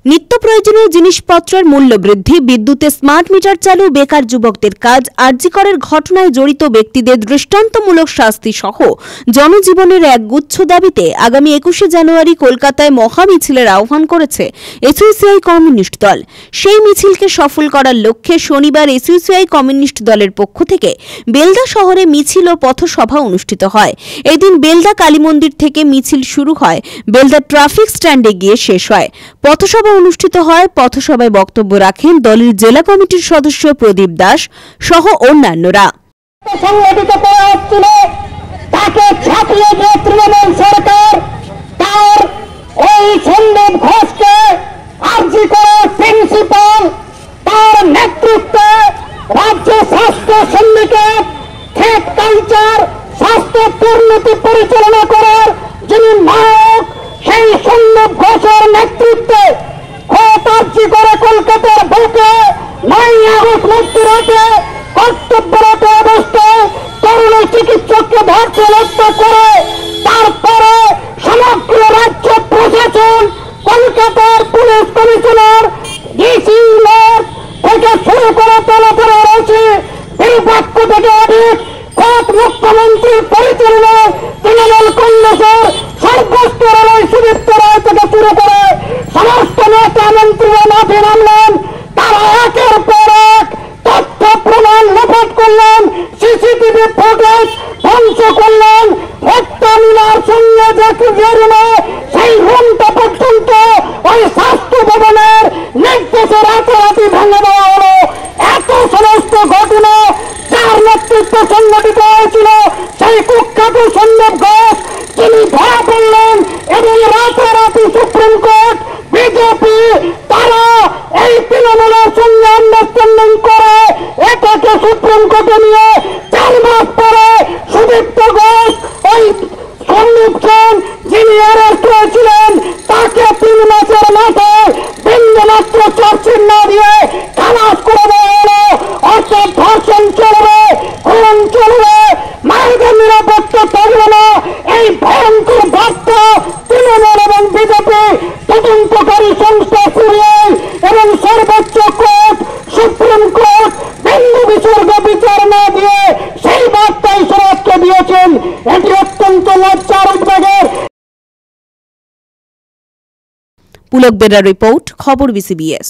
নিত্য প্রয়োজনীয় জিনিসপত্রের মূল্য বৃদ্ধি, বিদ্যুতে স্মার্ট মিটার চালু, বেকার যুবকদের কাজ, আরজিকরের ঘটনায় জড়িত ব্যক্তিদের দৃষ্টান্তমূলক শাস্তি সহ জনজীবনের এক গুচ্ছ দাবিতে আগামী 21শে জানুয়ারি কলকাতায় মহামিছিলের আহ্বান করেছে এসইউসিআই কমিউনিস্ট দল। সেই মিছিলকে সফল করার লক্ষ্যে শনিবার এসইউসিআই কমিউনিস্ট দলের পক্ষ থেকে বেলদা শহরে মিছিল ও পথসভা অনুষ্ঠিত হয়। এদিন বেলদা কালী মন্দির থেকে মিছিল শুরু হয়, বেলদা ট্রাফিক স্ট্যান্ডে গিয়ে শেষ হয়। পথসভা অনুষ্ঠিত হয়। পথসভায় বক্তব্য রাখেন দলের জেলা কমিটির সদস্য প্রদীপ দাস সহ অন্যান্যরা। সংগঠিত করা হচ্ছিল, তাকে ছাপিয়ে দিয়ে তৃণমূল সরকার তার ওই সন্দীপ ঘোষকে আরজি করে প্রিন্সিপাল তার নেতৃত্বে রাজ্য স্বাস্থ্য সিন্ডিকেট হেলথ কালচার স্বাস্থ্য দুর্নীতি পরিচালনা করার যিনি নায়ক, সেই সন্দীপ ঘোষের নেতৃত্বে আরজি করে কলকাতার বুকে 9 আগস্ট মধ্যরাতে কর্তব্যরত অবস্থায় তরুণ চিকিৎসককে ধর্ষণ হত্যা করে তারপরে সমগ্র রাজ্য প্রশাসন, কলকাতার পুলিশ কমিশনার, ডিসি মেয়র থেকে শুরু করে তলাতলা রয়েছে বিপক্ষ থেকে অধিক কোর্ট মুখ্যমন্ত্রীর পরিচালনায় তৃণমূল কংগ্রেসের সর্বস্তরের সুদীপ্ত রায় থেকে শুরু করে সমস্ত নেতা মন্ত্রীরা মাঠে নামলেন। তারা একের পর এক তথ্য প্রমাণ লোপাট করলেন, সিসিটিভি ফুটেজ ধ্বংস করলেন। হত্যা মিনার সঙ্গে যে রুমে, সেই রুমটা পর্যন্ত ওই স্বাস্থ্য ভবনের নির্দেশে রাতারাতি ভেঙে দেওয়া হলো। এত সমস্ত ঘটনা যার নেতৃত্বে সংগঠিত হয়েছিল সেই কুখ্যাত সন্দীপ ঘোষ, তিনি ধরা পড়লেন এবং রাতারাতি সুপ্রিম কোর্ট, বিজেপি তারা এই তৃণমূলের সঙ্গে আন্ডারস্ট্যান্ডিং করে এটাকে সুপ্রিম কোর্টে নিয়ে 4 মাস পরে সুদীপ্ত ঘোষ, ওই সন্দীপ সেন যিনি অ্যারেস্ট হয়েছিলেন, তাকে 3 মাসের মাথায় বিন্দুমাত্র চার্জশিট না দিয়ে খালাস করে দেওয়া হলো। অর্থাৎ ধর্ষণ চলবে, খুন চলবে, মায়েদের নিরাপত্তা থাকবে না। এই ভয়ঙ্কর বার্তা তৃণমূল এবং বিজেপি তদন্তকারী সংস্থা সিবিআই এবং সর্বোচ্চ কোর্ট, সুপ্রিম কোর্ট বিন্দু বিসর্গ বিচার না দিয়ে সেই বার্তাই সমাজকে দিয়েছেন। এটি অত্যন্ত লজ্জার উদ্বেগের। পুলক বেরার রিপোর্ট, খবর বিসিবিএস।